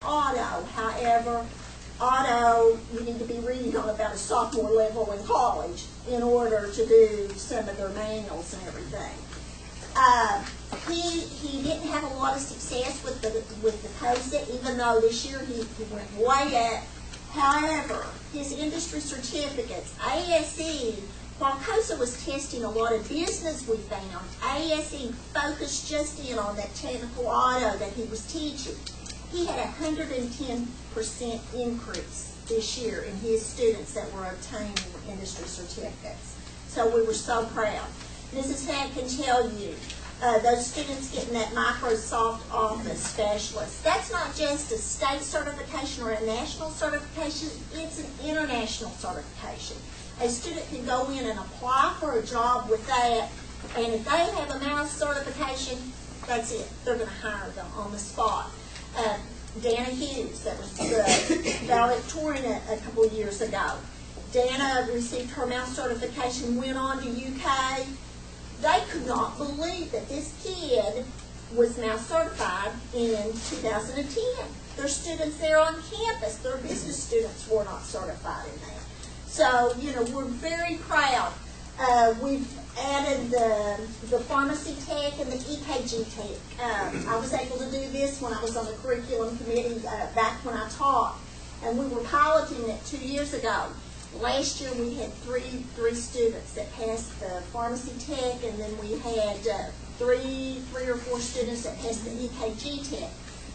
auto. However, auto, you need to be reading on about a sophomore level in college in order to do some of their manuals and everything. He didn't have a lot of success with the COSA, even though this year he went way up. However, his industry certificates, ASE, while COSA was testing a lot of business, we found ASE focused just in on that technical auto that he was teaching. He had a 110% increase this year in his students that were obtaining industry certificates. So we were so proud. Mrs. Hack can tell you, those students getting that Microsoft Office Specialist, that's not just a state certification or a national certification, it's an international certification. A student can go in and apply for a job with that, and if they have a mouse certification, that's it. They're going to hire them on the spot. Dana Hughes, that was the valedictorian a couple of years ago. Dana received her mouse certification, went on to UK. They could not believe that this kid was mouse certified in 2010. Their students there on campus, their business students were not certified in that. So, you know, we're very proud. We've added the pharmacy tech and the EKG tech. I was able to do this when I was on the curriculum committee back when I taught, and we were piloting it 2 years ago. Last year we had three students that passed the pharmacy tech, and then we had three or four students that passed the EKG tech.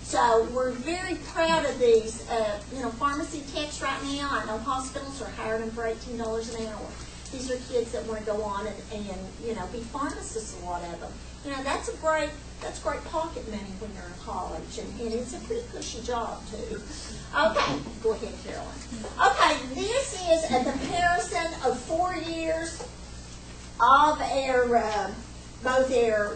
So we're very proud of these. You know, pharmacy techs right now, I know hospitals are hiring them for $18 an hour. These are kids that want to go on and you know, be pharmacists, a lot of them. You know, that's great pocket money when you're in college, and it's a pretty cushy job too. Okay, go ahead, Carolyn. Okay, this is a comparison of 4 years of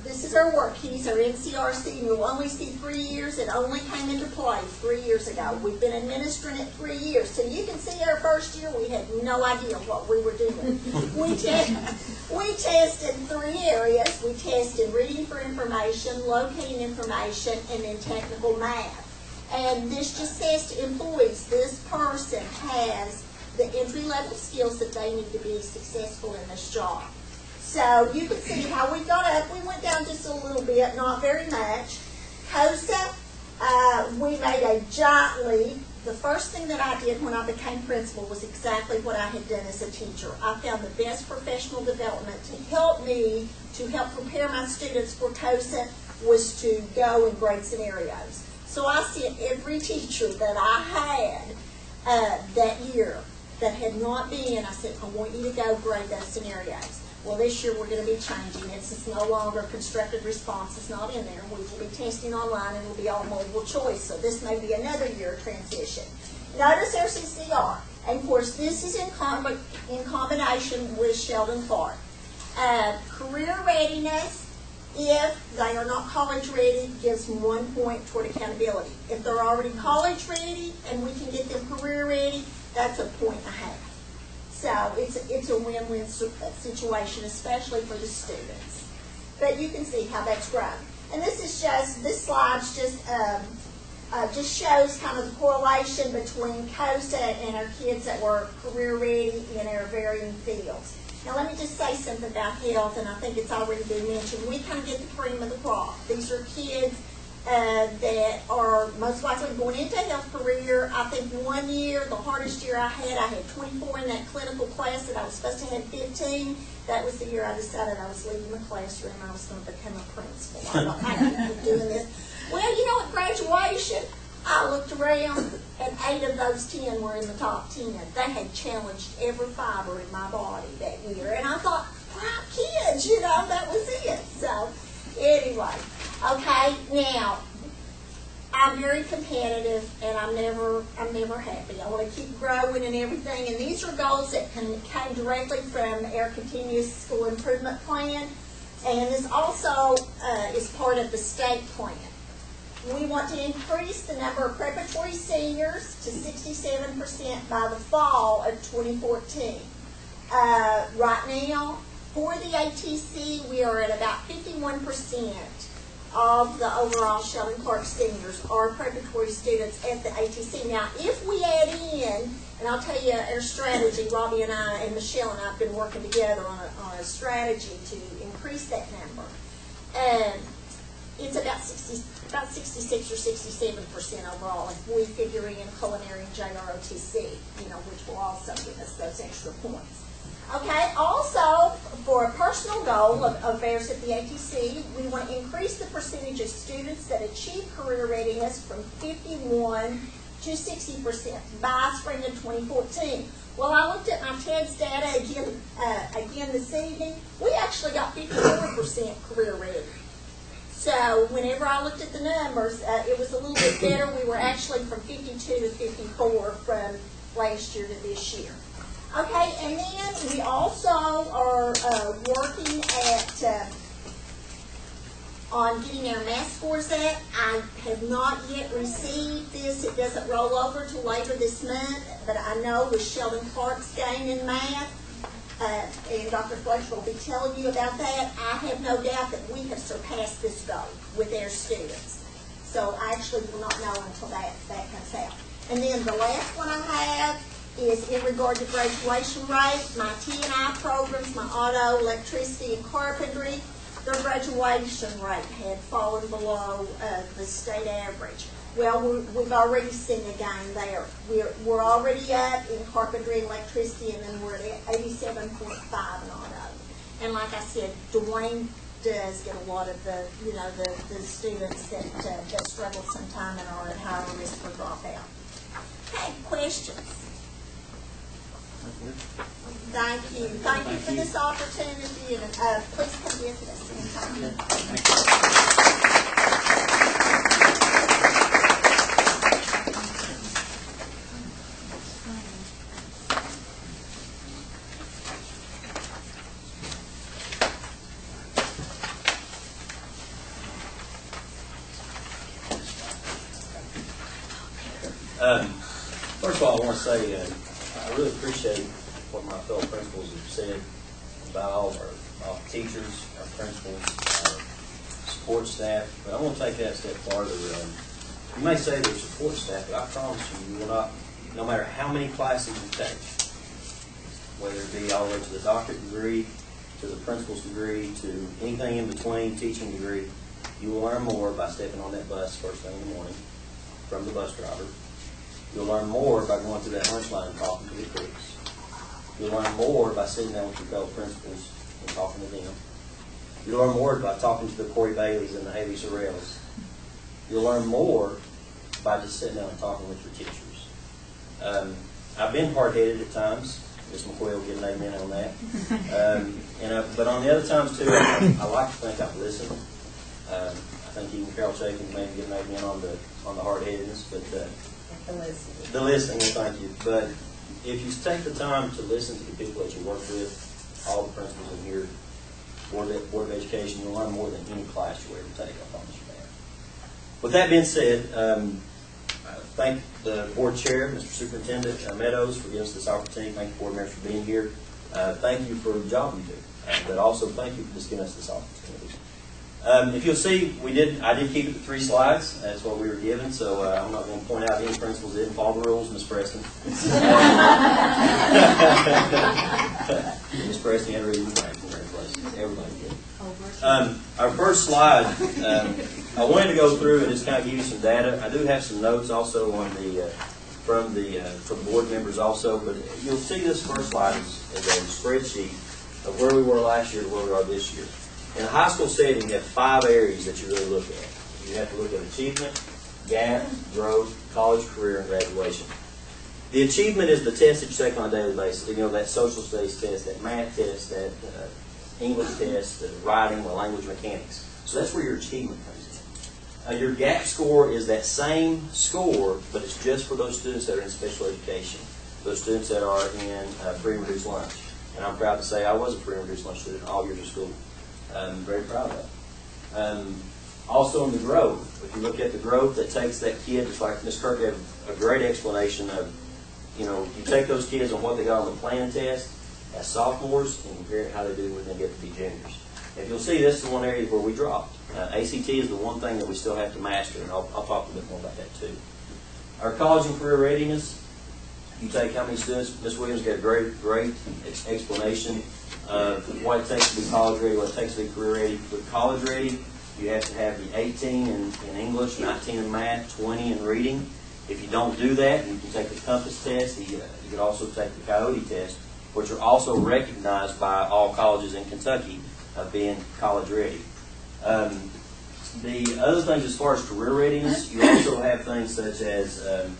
this is our work keys, our NCRC. You'll only see 3 years. It only came into play 3 years ago. We've been administering it 3 years. So you can see our first year, we had no idea what we were doing. We tested 3 areas. We tested reading for information, locating information, and then technical math. And this just says to employees, this person has the entry-level skills that they need to be successful in this job. So you can see how we got up. We went down just a little bit, not very much. COSA, we made a giant leap. The first thing that I did when I became principal was exactly what I had done as a teacher. I found the best professional development to help prepare my students for COSA was to go and grade scenarios. So I sent every teacher that I had that year that had not been, I said, I want you to go grade those scenarios. Well, this year we're going to be changing it. It's no longer constructed response. It's not in there. We will be testing online, and it will be all multiple choice. So this may be another year of transition. Notice our CCR. And, of course, this is in combination with Sheldon Clark. Career readiness, if they are not college ready, gives 1 point toward accountability. If they're already college ready and we can get them career ready, that's 1.5 points. So it's a win-win situation, especially for the students. But you can see how that's grown. And this slide just shows kind of the correlation between COSA and our kids that were career ready in our varying fields. Now let me just say something about health, and I think it's already been mentioned. We kind of get the cream of the crop. These are kids that are most likely going into a health career. I think 1 year, the hardest year I had 24 in that clinical class that I was supposed to have 15. That was the year I decided I was leaving the classroom. I was going to become a principal. I thought, I can't keep doing this. Well, you know, at graduation, I looked around, and 8 of those 10 were in the top 10. They had challenged every fiber in my body that year. And I thought, bright kids, you know, that was it. So, anyway. Okay, now, I'm very competitive, and I'm never happy. I want to keep growing and everything, and these are goals that came directly from our continuous school improvement plan, and this also is part of the state plan. We want to increase the number of preparatory seniors to 67% by the fall of 2014. Right now, for the ATC, we are at about 51% of the overall Sheldon Clark seniors are preparatory students at the ATC. Now, if we add in, and I'll tell you our strategy, Robbie and I and Michelle and I have been working together on a strategy to increase that number. It's about 66 or 67% overall if we figure in culinary and JROTC, which will also give us those extra points. Okay, also, for a personal goal of theirs at the ATC, we want to increase the percentage of students that achieve career readiness from 51 to 60% by spring of 2014. Well, I looked at my TEDS data again this evening. We actually got 54% career ready. So whenever I looked at the numbers, it was a little bit better. We were actually from 52 to 54 from last year to this year. Okay, and then we also are working at on getting our math scores up. I have not yet received this. It doesn't roll over till later this month, but I know with Sheldon Clark's gain in math, and Dr. Fletcher will be telling you about that, I have no doubt that we have surpassed this goal with our students. So I actually will not know until that comes out. And then the last one I have is in regard to graduation rate. My T&I programs, my auto, electricity, and carpentry, their graduation rate had fallen below the state average. Well, we've already seen a gain there. We're already up in carpentry and electricity, and then we're at 87.5 in auto. And like I said, Dwayne does get a lot of the students that struggle sometime and are at higher risk for dropout. Okay, questions? Thank you. Thank you for this opportunity, and please come visit us anytime. First of all, I want to say I really appreciate what my fellow principals have said about all of our teachers, our principals, our support staff. But I want to take that a step farther. You may say they're support staff, but I promise you will not, no matter how many classes you take, whether it be all the way to the doctorate degree, to the principal's degree, to anything in between, teaching degree, you will learn more by stepping on that bus first thing in the morning from the bus driver. You'll learn more by going through that lunch line and talking to the cooks. You'll learn more by sitting down with your fellow principals and talking to them. You'll learn more by talking to the Corey Baileys and the Haley Sorrells. You'll learn more by just sitting down and talking with your teachers. I've been hard-headed at times. Ms. McCoy will get an amen on that. But on the other times, too, I like to think I've listened. I think even Carol Chapin maybe get an amen on the hard-headedness, but the listening, thank you. But if you take the time to listen to the people that you work with, all the principals in here, Board of Education, you'll learn more than any class you'll ever take, I promise you that. With that being said, I thank the board chair, Mr. Superintendent Meadows, for giving us this opportunity. Thank the board members for being here. Thank you for the job you do, but also thank you for just giving us this opportunity. If you'll see, I did keep it to 3 slides. That's what we were given, so I'm not going to point out any principals that didn't follow the rules, Ms. Preston. Ms. Preston had a reading plan. Congratulations. Everybody did. Our first slide, I wanted to go through and just kind of give you some data. I do have some notes also on from board members also, but you'll see this first slide is a spreadsheet of where we were last year to where we are this year. In a high school setting, you have 5 areas that you really look at. You have to look at achievement, gap, growth, college, career, and graduation. The achievement is the test that you take on a daily basis. You know, that social studies test, that math test, that English test, the writing, the language mechanics. So that's where your achievement comes in. Your gap score is that same score, but it's just for those students that are in special education, those students that are in free and reduced lunch. And I'm proud to say I was a free and reduced lunch student all years of school. I'm very proud of that. Also in the growth, if you look at the growth, that takes that kid, just like Ms. Kirk gave a great explanation of, you take those kids on what they got on the planning test as sophomores and compare it how they do when they get to be juniors. If you'll see, this is one area where we dropped. ACT is the one thing that we still have to master, and I'll talk a bit more about that too. Our college and career readiness, you take how many students, Ms. Williams got a great explanation of what it takes to be college ready, what it takes to be career ready. With college ready, you have to have the 18 in English, 19 in math, 20 in reading. If you don't do that, you can take the Compass test. You can also take the Coyote test, which are also recognized by all colleges in Kentucky of being college ready. The other things as far as career readiness, you also have things such as the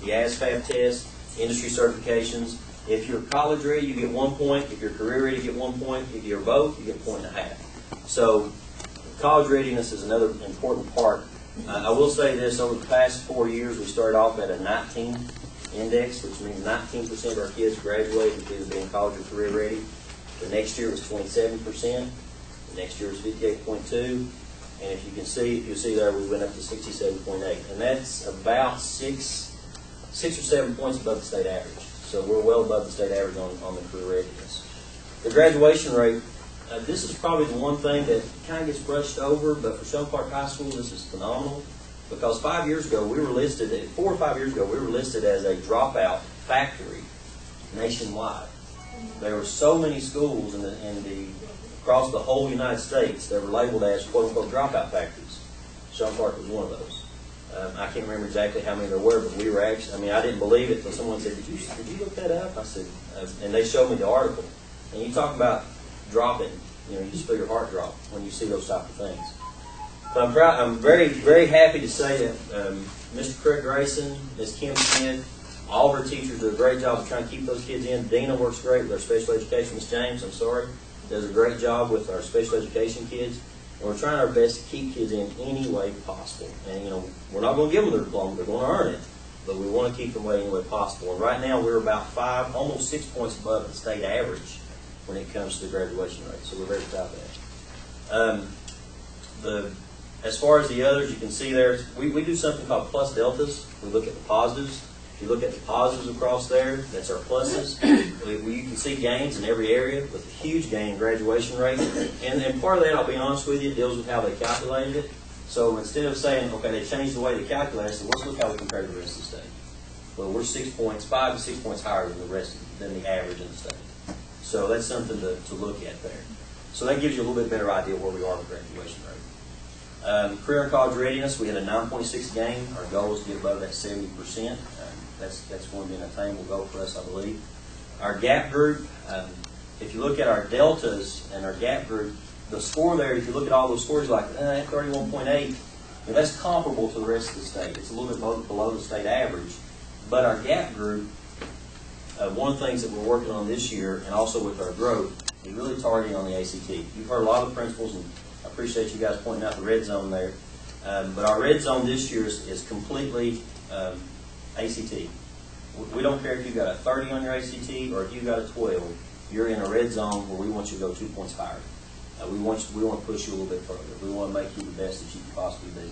ASVAB test, industry certifications. If you're college ready, you get 1 point. If you're career ready, you get 1 point. If you're both, you get 1.5 points. So college readiness is another important part. I will say this, over the past 4 years, we started off at a 19 index, which means 19% of our kids graduated with either being college or career ready. The next year was 27%. The next year was 58.2. And if you'll see there, we went up to 67.8. And that's about six or 7 points above the state average. So we're well above the state average on the career readiness. The graduation rate, this is probably the one thing that kind of gets brushed over, but for Shelton Park High School, this is phenomenal. Because 4 or 5 years ago, we were listed as a dropout factory nationwide. There were so many schools across the whole United States that were labeled as quote-unquote dropout factories. Shelton Park was one of those. I can't remember exactly how many there were, but we were actually, I didn't believe it until someone said, did you look that up? I said, and they showed me the article. And you talk about dropping, you just feel your heart drop when you see those type of things. But I'm very, very happy to say that Mr. Craig Grayson, Ms. Kim Smith, all of our teachers do a great job of trying to keep those kids in. Dina works great with our special education. Ms. James, does a great job with our special education kids. And we're trying our best to keep kids in any way possible. And, we're not going to give them their diploma. They're going to earn it. But we want to keep them away any way possible. And right now, we're about 5, almost 6 points above the state average when it comes to the graduation rate. So we're very proud of that. As far as the others, you can see there, we do something called plus deltas. We look at the positives. If you look at the positives across there, that's our pluses. You can see gains in every area with a huge gain in graduation rate. And part of that, I'll be honest with you, deals with how they calculated it. So instead of saying, okay, they changed the way they calculate it, so let's look how we compare to the rest of the state. Well, we're 5 to 6 points higher than the average in the state. So that's something to look at there. So that gives you a little bit better idea where we are with graduation rate. Career and college readiness, we had a 9.6 gain. Our goal is to get above that 70%. That's going to be an attainable goal for us, I believe. Our gap group, if you look at our deltas and our gap group, the score there, if you look at all those scores, like 31.8, that's comparable to the rest of the state. It's a little bit below the state average. But our gap group, one of the things that we're working on this year, and also with our growth, is really targeting on the ACT. You've heard a lot of the principals, and I appreciate you guys pointing out the red zone there. But our red zone this year is completely ACT. We don't care if you've got a 30 on your ACT or if you've got a 12. You're in a red zone where we want you to go 2 points higher. We want to push you a little bit further. We want to make you the best that you can possibly be.